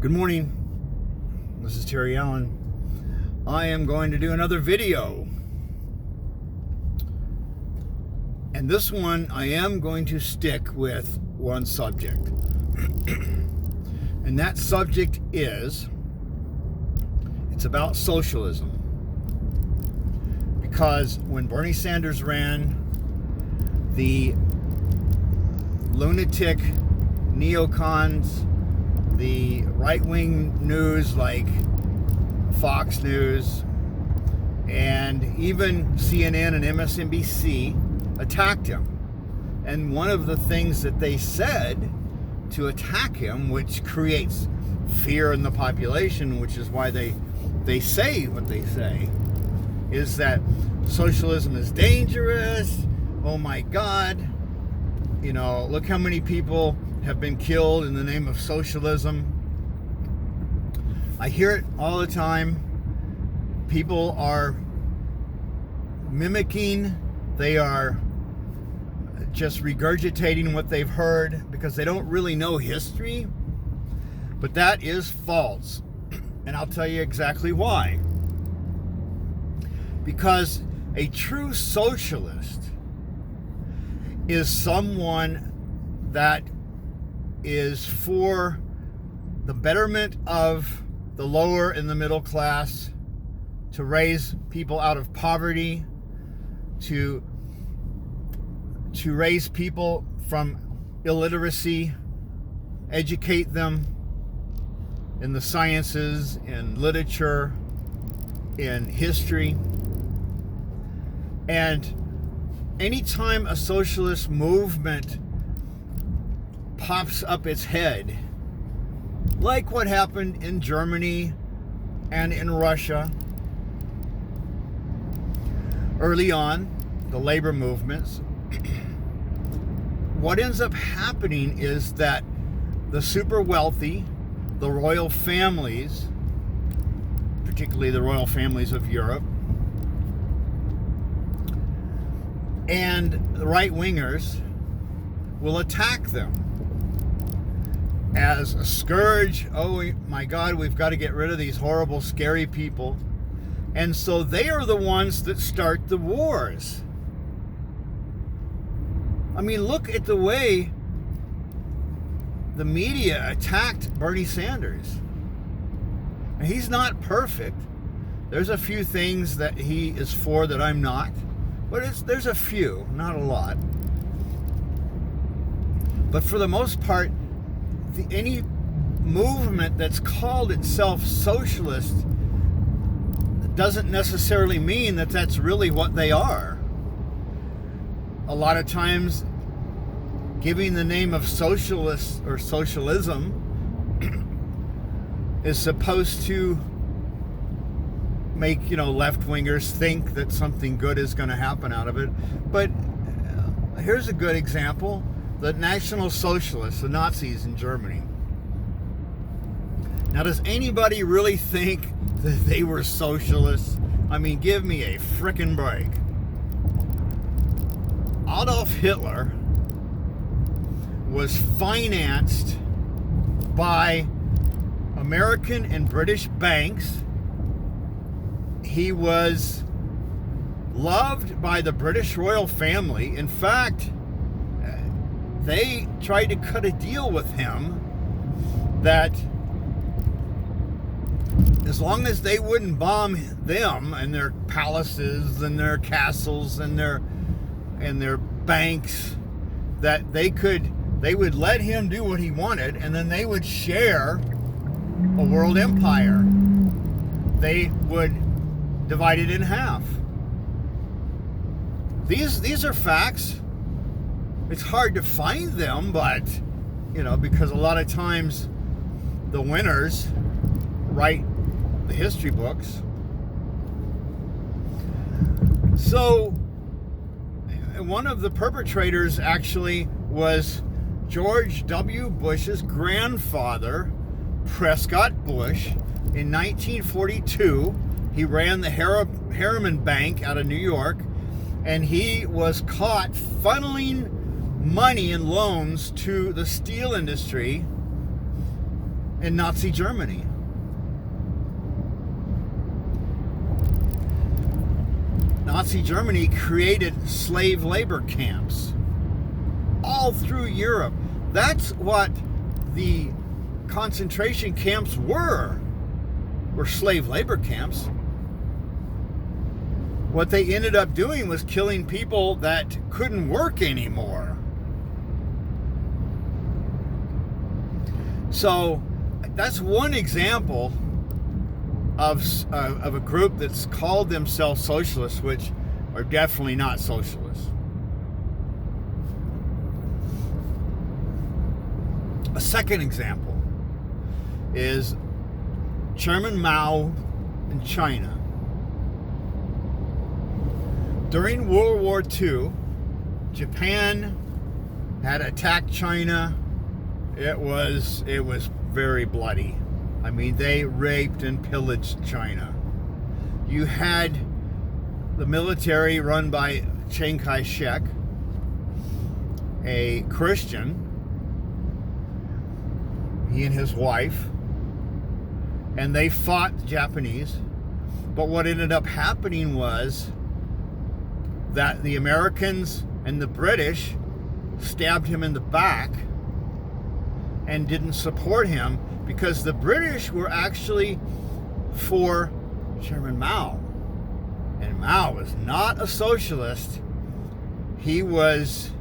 Good morning. This is Terry Allen. I am going to do another video. And this one, I am going to stick with one subject. And that subject is, it's about socialism. Because when Bernie Sanders ran, the lunatic neocons, the right-wing news like Fox News, and even CNN and MSNBC attacked him. And one of the things that they said to attack him, which creates fear in the population, which is why they say what they say, is that socialism is dangerous. Oh my God. You know, look how many people have been killed in the name of socialism. I hear it all the time. People are mimicking, they are just regurgitating what they've heard because they don't really know history. But that is false. And I'll tell you exactly why. Because a true socialist is someone that is for the betterment of the lower and the middle class, to raise people out of poverty, to raise people from illiteracy, educate them in the sciences, in literature, in history. And anytime a socialist movement pops up its head, like what happened in Germany and in Russia early on, the labor movements, what ends up happening is that the super wealthy, the royal families, particularly the royal families of Europe, and the right-wingers will attack them as a scourge. Oh my God, we've got to get rid of these horrible, scary people. And so they are the ones that start the wars. I mean, look at the way the media attacked Bernie Sanders. And he's not perfect. There's a few things that he is for that I'm not. But there's a few, not a lot. But for the most part, any movement that's called itself socialist doesn't necessarily mean that that's really what they are. A lot of times, giving the name of socialist or socialism is supposed to make, left-wingers think that something good is going to happen out of it. But here's a good example. The National Socialists, the Nazis in Germany. Now, does anybody really think that they were socialists? I mean, give me a frickin' break. Adolf Hitler was financed by American and British banks. He was loved by the British royal family. In fact, they tried to cut a deal with him that as long as they wouldn't bomb them and their palaces and their castles and their banks, that they would let him do what he wanted, and then they would share a world empire. They would divide it in half. These are facts. It's hard to find them, but, because a lot of times the winners write the history books. So, one of the perpetrators actually was George W. Bush's grandfather, Prescott Bush. In 1942, he ran the Harriman Bank out of New York, and he was caught funneling money and loans to the steel industry in Nazi Germany. Nazi Germany created slave labor camps all through Europe. That's what the concentration camps were slave labor camps. What they ended up doing was killing people that couldn't work anymore. So that's one example of a group that's called themselves socialists, which are definitely not socialists. A second example is Chairman Mao in China. During World War II, Japan had attacked China. It was very bloody. I mean, they raped and pillaged China. You had the military run by Chiang Kai-shek, a Christian, he and his wife, and they fought the Japanese. But what ended up happening was that the Americans and the British stabbed him in the back and didn't support him, because the British were actually for Chairman Mao. And Mao was not a socialist. He was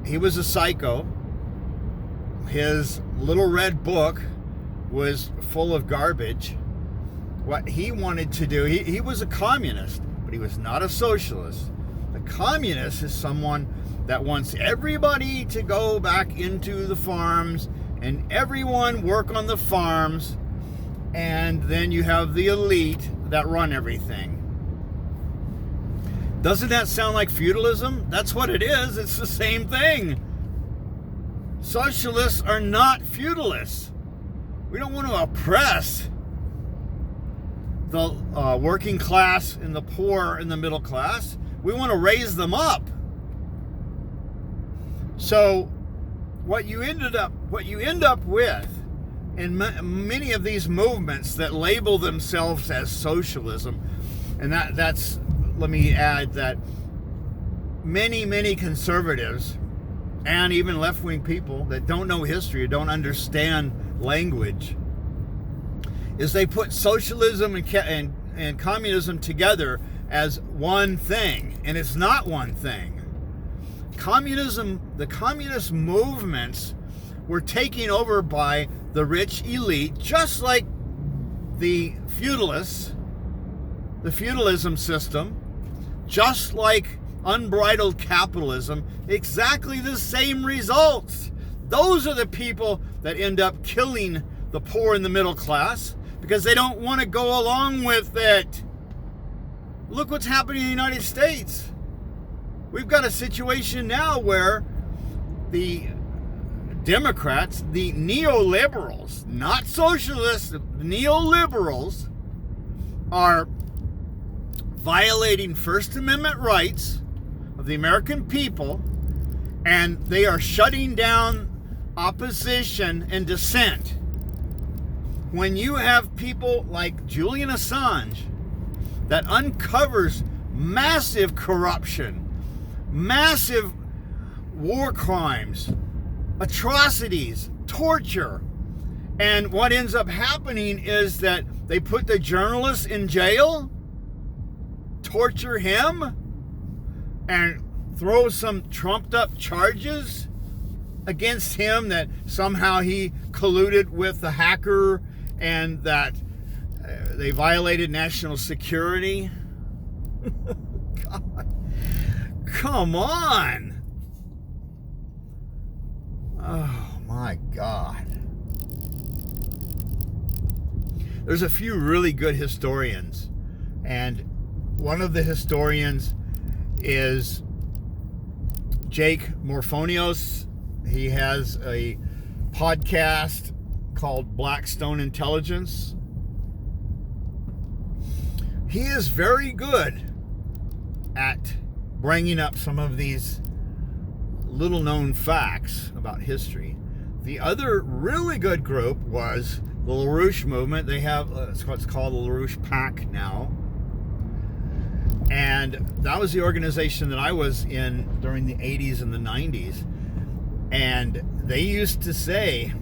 a psycho. His little red book was full of garbage. What he wanted to do, he was a communist, but he was not a socialist. A communist is someone that wants everybody to go back into the farms and everyone work on the farms, and then you have the elite that run everything. Doesn't that sound like feudalism? That's what it is. It's the same thing. Socialists are not feudalists. We don't want to oppress the working class and the poor and the middle class. We want to raise them up. So what you end up with in many of these movements that label themselves as socialism, and that's let me add that many conservatives and even left-wing people that don't know history or don't understand language, is they put socialism and communism together as one thing, and it's not one thing. The communist movements were taken over by the rich elite, just like the feudalism system, just like unbridled capitalism, exactly the same results. Those are the people that end up killing the poor and the middle class because they don't want to go along with it. Look what's happening in the United States. We've got a situation now where the Democrats, the neoliberals, not socialists, neoliberals, are violating First Amendment rights of the American people, and they are shutting down opposition and dissent. When you have people like Julian Assange that uncovers massive corruption, massive war crimes, atrocities, torture, and what ends up happening is that they put the journalist in jail, torture him, and throw some trumped up charges against him that somehow he colluded with the hacker and that they violated national security. God. Come on. Oh my God. There's a few really good historians, and one of the historians is Jake Morphonios. He has a podcast called Blackstone Intelligence. He is very good at bringing up some of these little known facts about history. The other really good group was the LaRouche movement. They have what's called the LaRouche PAC now. And that was the organization that I was in during the 80s and the 90s. And they used to say,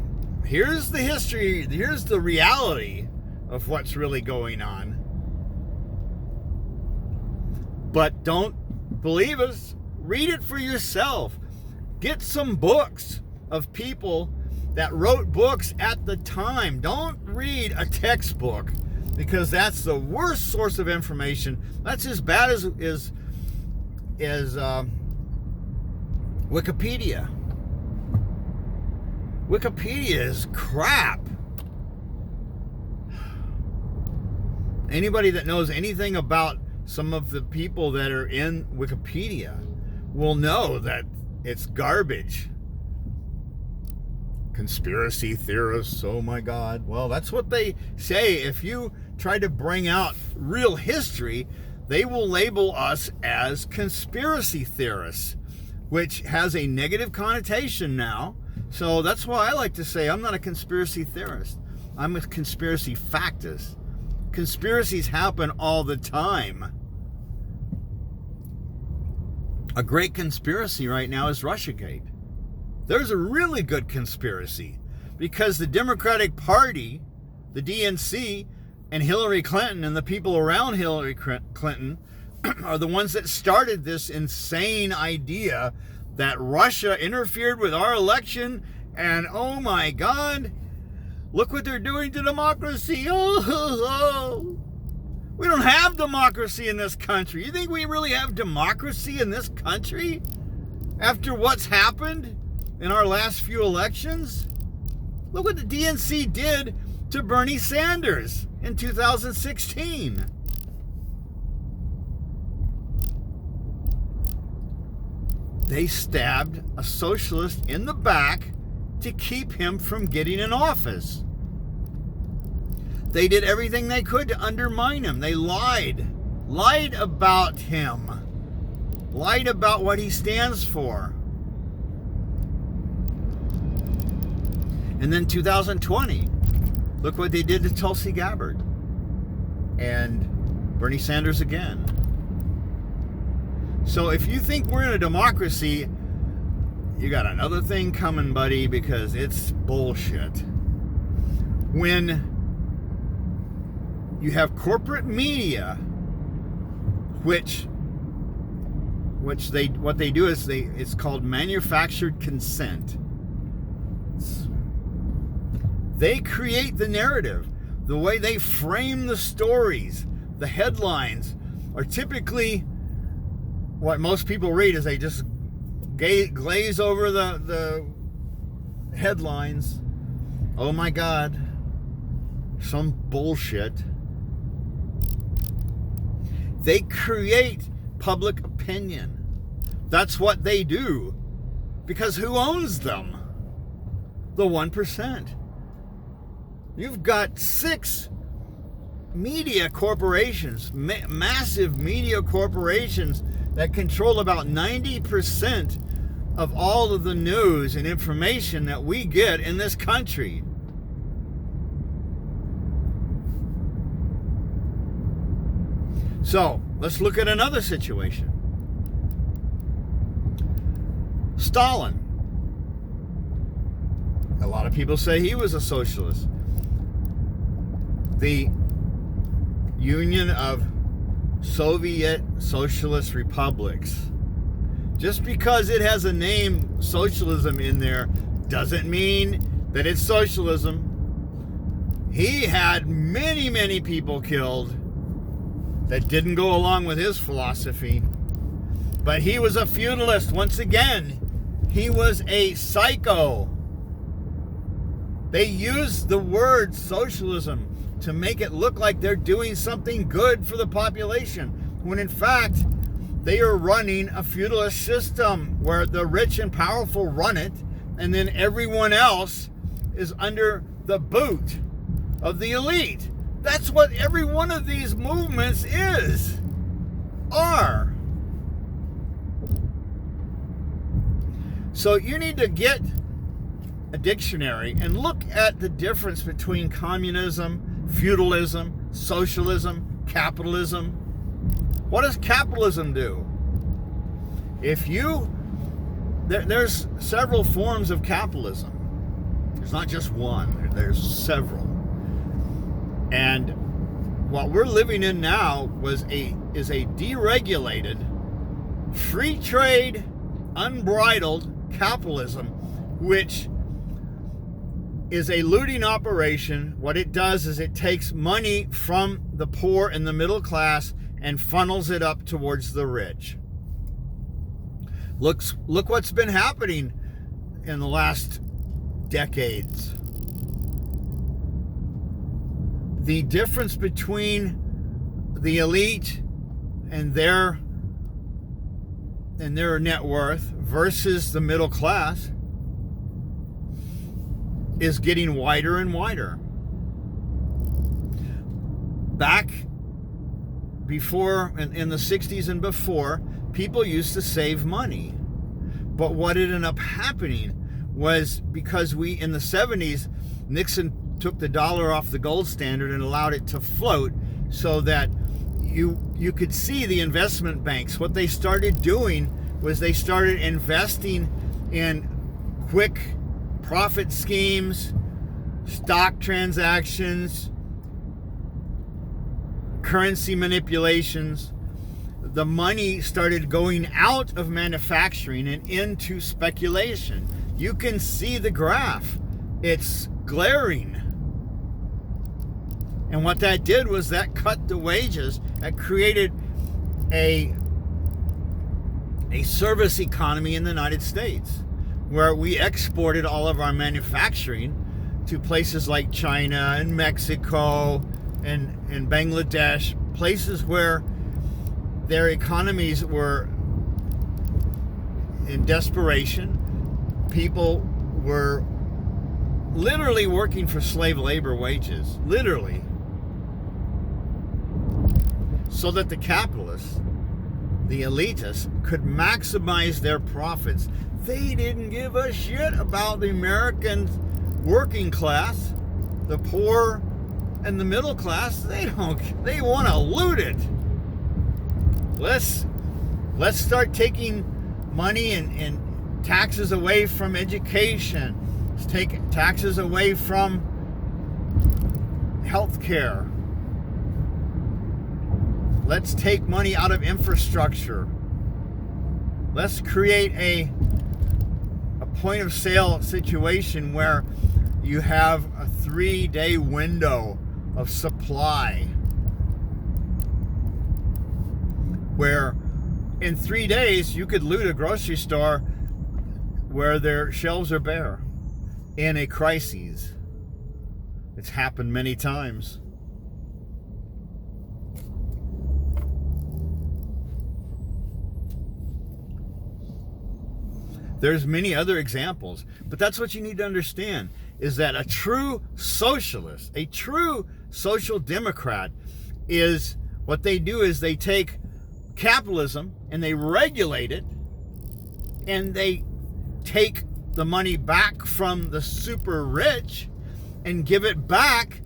here's the history, here's the reality of what's really going on. But don't believe us. Read it for yourself. Get some books of people that wrote books at the time. Don't read a textbook, because that's the worst source of information. That's as bad as Wikipedia. Wikipedia is crap. Anybody that knows anything about some of the people that are in Wikipedia will know that it's garbage. Conspiracy theorists, oh my God. Well, that's what they say. If you try to bring out real history, they will label us as conspiracy theorists, which has a negative connotation now. So that's why I like to say I'm not a conspiracy theorist. I'm a conspiracy factist. Conspiracies happen all the time. A great conspiracy right now is Russiagate. There's a really good conspiracy, because the Democratic Party, the DNC, and Hillary Clinton and the people around Hillary Clinton are the ones that started this insane idea that Russia interfered with our election, and oh my God, look what they're doing to democracy. Oh. We don't have democracy in this country. You think we really have democracy in this country after what's happened in our last few elections? Look what the DNC did to Bernie Sanders in 2016. They stabbed a socialist in the back to keep him from getting in office. They did everything they could to undermine him. They lied about him, lied about what he stands for. And then 2020, look what they did to Tulsi Gabbard and Bernie Sanders again. So if you think we're in a democracy, you got another thing coming, buddy, because it's bullshit. When you have corporate media, what they do is it's called manufactured consent. They create the narrative. The way they frame the stories, the headlines are typically what most people read is they just glaze over the headlines. Oh my God, some bullshit. They create public opinion. That's what they do. Because who owns them? The 1%. You've got 6 media corporations, massive media corporations that control about 90% of all of the news and information that we get in this country. So, let's look at another situation. Stalin. A lot of people say he was a socialist. The Union of Soviet Socialist Republics. Just because it has a name, socialism, in there, doesn't mean that it's socialism. He had many, many people killed that didn't go along with his philosophy. But he was a feudalist. Once again, he was a psycho. They used the word socialism to make it look like they're doing something good for the population, when in fact, they are running a feudalist system where the rich and powerful run it, and then everyone else is under the boot of the elite. That's what every one of these movements are. So you need to get a dictionary and look at the difference between communism, feudalism, socialism, capitalism. What does capitalism do? There's several forms of capitalism. There's not just one, there's several. And what we're living in now is a deregulated, free trade, unbridled capitalism, which is a looting operation. What it does is it takes money from the poor and the middle class and funnels it up towards the rich. Look what's been happening in the last decades. The difference between the elite and their net worth versus the middle class is getting wider and wider. Back before, in the 60s and before, people used to save money. But what ended up happening was, because in the 70s, Nixon took the dollar off the gold standard and allowed it to float, so that you could see the investment banks. What they started doing was they started investing in quick profit schemes, stock transactions, currency manipulations. The money started going out of manufacturing and into speculation. You can see the graph. It's glaring. And what that did was that cut the wages. That created a service economy in the United States, where we exported all of our manufacturing to places like China and Mexico and Bangladesh, places where their economies were in desperation. People were literally working for slave labor wages, literally, so that the capitalists, the elitists, could maximize their profits. They didn't give a shit about the American working class, the poor, and the middle class. They want to loot it. Let's start taking money and taxes away from education. Let's take taxes away from health care. Let's take money out of infrastructure. Let's create a point of sale situation where you have a 3-day window of supply, where in 3 days you could loot a grocery store where their shelves are bare in a crisis. It's happened many times. There's many other examples, but that's what you need to understand, is that a true socialist, a true social democrat, is what they do is they take capitalism and they regulate it, and they take the money back from the super rich and give it back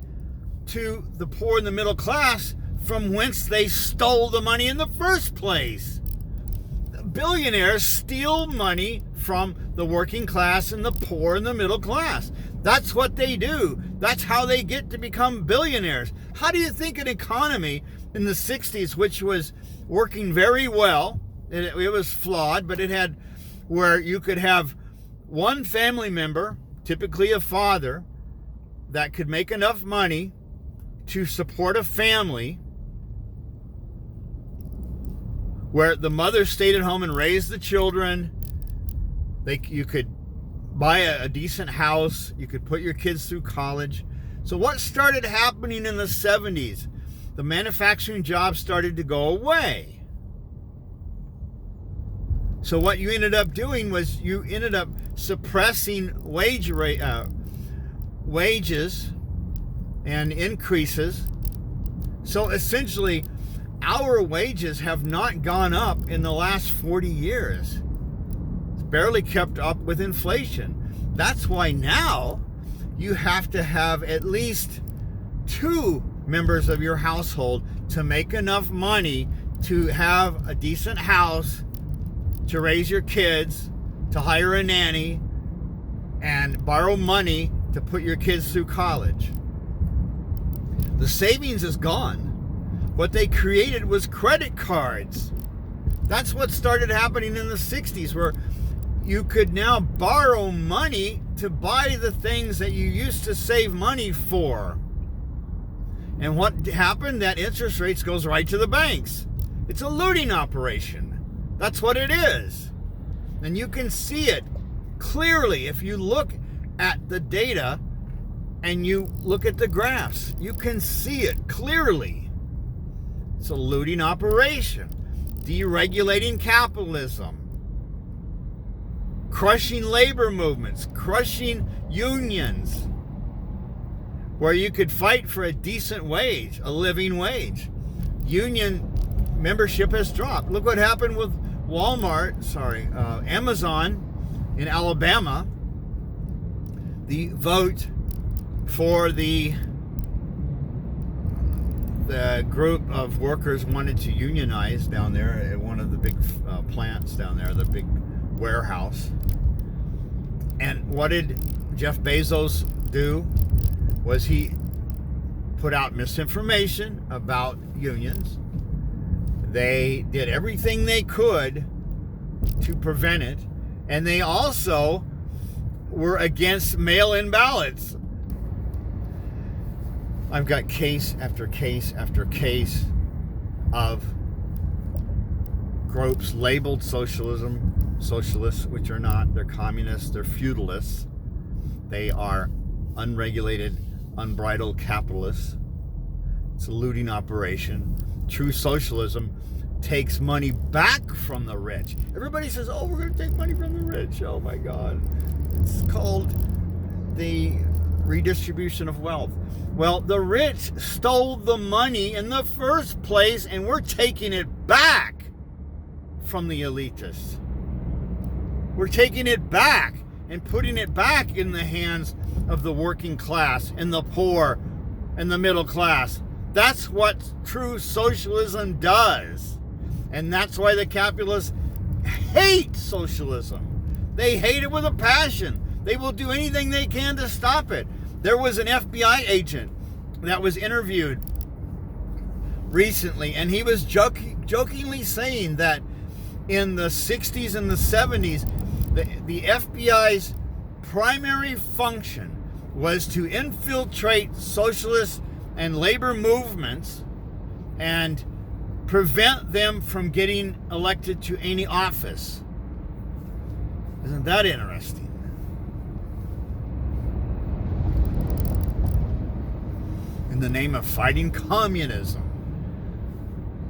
to the poor and the middle class, from whence they stole the money in the first place. Billionaires steal money from the working class and the poor and the middle class. That's what they do. That's how they get to become billionaires. How do you think an economy in the 60s, which was working very well, it was flawed, but it had where you could have one family member, typically a father, that could make enough money to support a family, where the mother stayed at home and raised the children. You could buy a decent house. You could put your kids through college. So what started happening in the 70s? The manufacturing jobs started to go away. So what you ended up doing was you ended up suppressing wages and increases. So essentially, our wages have not gone up in the last 40 years. It's barely kept up with inflation. That's why now you have to have at least 2 members of your household to make enough money to have a decent house, to raise your kids, to hire a nanny, and borrow money to put your kids through college. The savings is gone. What they created was credit cards. That's what started happening in the 60s, where you could now borrow money to buy the things that you used to save money for. And what happened? That interest rates goes right to the banks. It's a looting operation. That's what it is. And you can see it clearly if you look at the data and you look at the graphs. You can see it clearly. It's a looting operation. Deregulating capitalism. Crushing labor movements. Crushing unions. Where you could fight for a decent wage, a living wage. Union membership has dropped. Look what happened with Amazon in Alabama. The vote for the group of workers wanted to unionize down there at one of the big plants down there, the big warehouse. And what did Jeff Bezos do? Was he put out misinformation about unions. They did everything they could to prevent it. And they also were against mail-in ballots. I've got case after case after case of groups labeled socialists, which are not. They're communists, they're feudalists. They are unregulated, unbridled capitalists. It's a looting operation. True socialism takes money back from the rich. Everybody says, oh, we're going to take money from the rich. Oh my God. It's called the redistribution of wealth. Well, the rich stole the money in the first place, and we're taking it back from the elitists. We're taking it back and putting it back in the hands of the working class and the poor and the middle class. That's what true socialism does. And that's why the capitalists hate socialism. They hate it with a passion. They will do anything they can to stop it. There was an FBI agent that was interviewed recently, and he was jokingly saying that in the 60s and the 70s, the FBI's primary function was to infiltrate socialist and labor movements and prevent them from getting elected to any office. Isn't that interesting? In the name of fighting communism.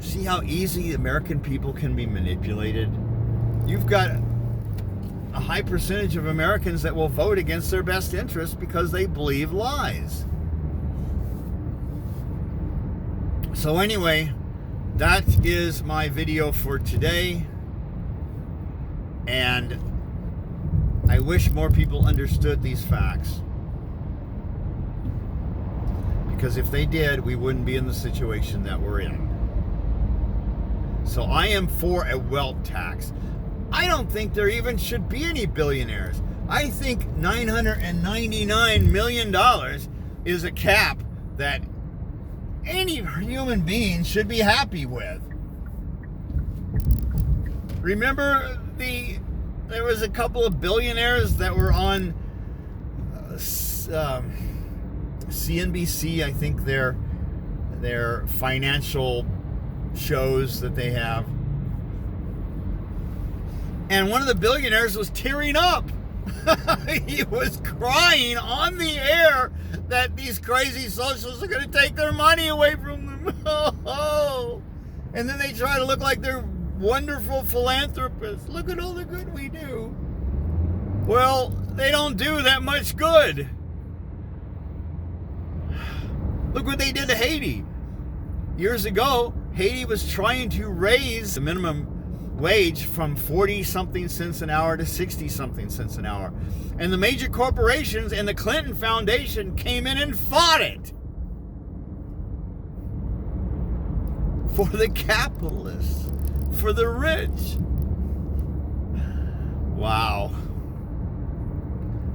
See how easy American people can be manipulated? You've got a high percentage of Americans that will vote against their best interests because they believe lies. So anyway, that is my video for today. And I wish more people understood these facts. Because if they did, we wouldn't be in the situation that we're in. So I am for a wealth tax. I don't think there even should be any billionaires. I think $999 million is a cap that any human being should be happy with. Remember there was a couple of billionaires that were on CNBC, I think their financial shows that they have. And one of the billionaires was tearing up. He was crying on the air that these crazy socialists are going to take their money away from them. And then they try to look like they're wonderful philanthropists. Look at all the good we do. Well, they don't do that much good. Look what they did to Haiti. Years ago, Haiti was trying to raise the minimum wage from 40-something cents an hour to 60-something cents an hour. And the major corporations and the Clinton Foundation came in and fought it for the capitalists, for the rich. Wow.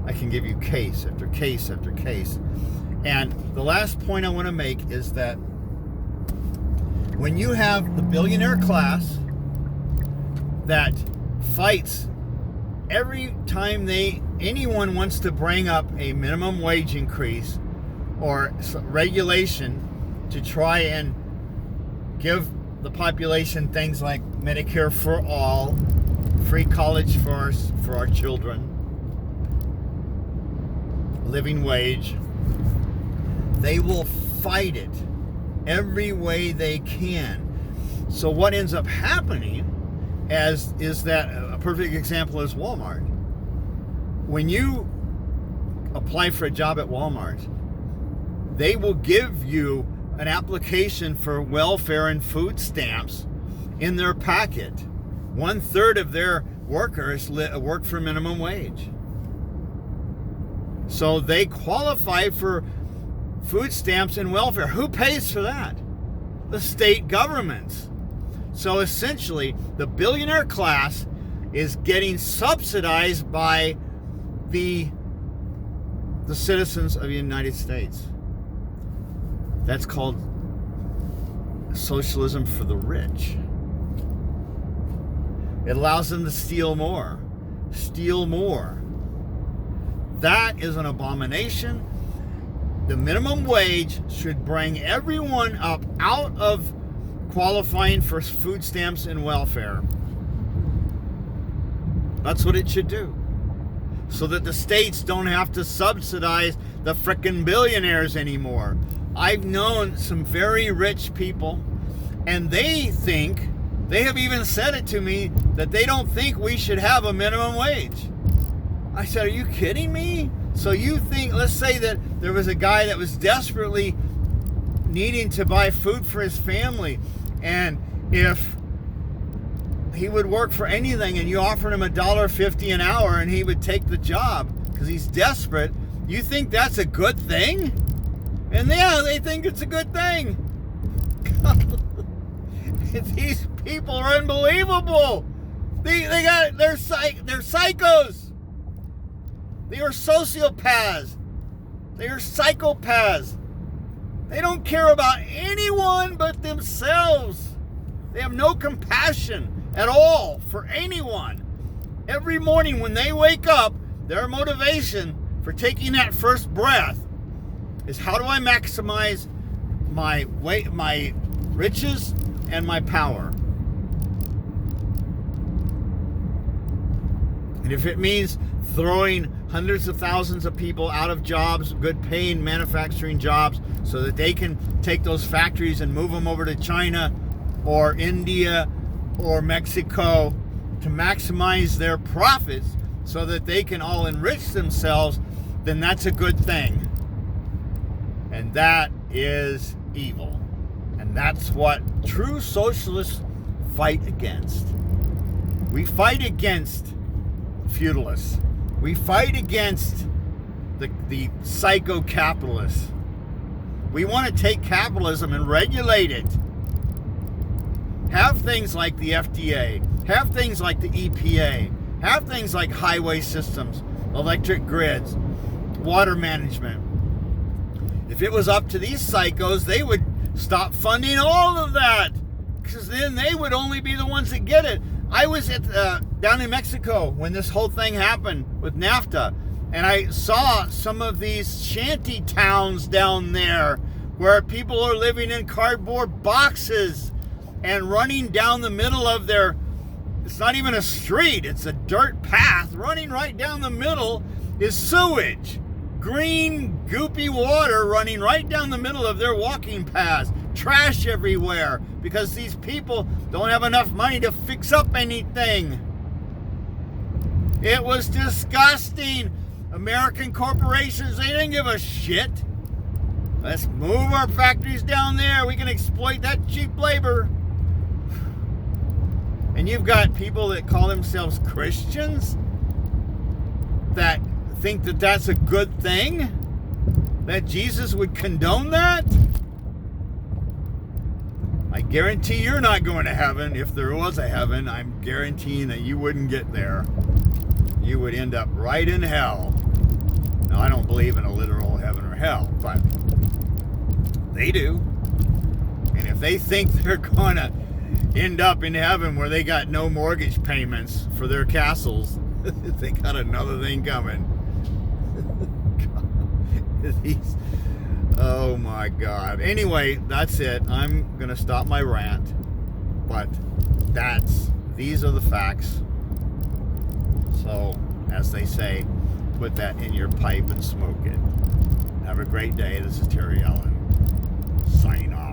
I can give you case after case after case. And the last point I want to make is that when you have the billionaire class that fights every time anyone wants to bring up a minimum wage increase or regulation to try and give the population things like Medicare for all, free college for our children, living wage, they will fight it every way they can. So what ends up happening is that a perfect example is Walmart. When you apply for a job at Walmart, they will give you an application for welfare and food stamps in their packet. 1/3 of their workers work for minimum wage. So they qualify for food stamps and welfare. Who pays for that? The state governments. So essentially, the billionaire class is getting subsidized by the citizens of the United States. That's called socialism for the rich. It allows them to steal more. That is an abomination. The minimum wage should bring everyone up out of qualifying for food stamps and welfare. That's what it should do. So that the states don't have to subsidize the frickin' billionaires anymore. I've known some very rich people, and they have even said it to me, that they don't think we should have a minimum wage. I said, are you kidding me? So you think, let's say that there was a guy that was desperately needing to buy food for his family, and if he would work for anything and you offered him $1.50 an hour and he would take the job because he's desperate, you think that's a good thing? And yeah, they think it's a good thing. These people are unbelievable. They're psychos. They are sociopaths. They are psychopaths. They don't care about anyone but themselves. They have no compassion at all for anyone. Every morning when they wake up, their motivation for taking that first breath is, how do I maximize my riches and my power? And if it means throwing hundreds of thousands of people out of jobs, good paying manufacturing jobs, so that they can take those factories and move them over to China or India or Mexico to maximize their profits so that they can all enrich themselves, then that's a good thing. And that is evil. And that's what true socialists fight against. We fight against feudalists. We fight against the psycho-capitalists. We want to take capitalism and regulate it. Have things like the FDA. Have things like the EPA. Have things like highway systems, electric grids, water management. If it was up to these psychos, they would stop funding all of that, because then they would only be the ones that get it. I was down in Mexico when this whole thing happened with NAFTA, and I saw some of these shanty towns down there where people are living in cardboard boxes and running down the middle of it's not even a street, it's a dirt path. Running right down the middle is sewage. Green, goopy water running right down the middle of their walking paths. Trash everywhere because these people don't have enough money to fix up anything. It was disgusting. American corporations, they didn't give a shit. Let's move our factories down there. We can exploit that cheap labor. And you've got people that call themselves Christians that think that that's a good thing? That Jesus would condone that? I guarantee you're not going to heaven. If there was a heaven, I'm guaranteeing that you wouldn't get there. You would end up right in hell. Now, I don't believe in a literal heaven or hell, but they do. And if they think they're going to end up in heaven where they got no mortgage payments for their castles, they got another thing coming. Oh my God. Anyway, that's it. I'm going to stop my rant. But these are the facts. So, as they say, put that in your pipe and smoke it. Have a great day. This is Terry Allen, signing off.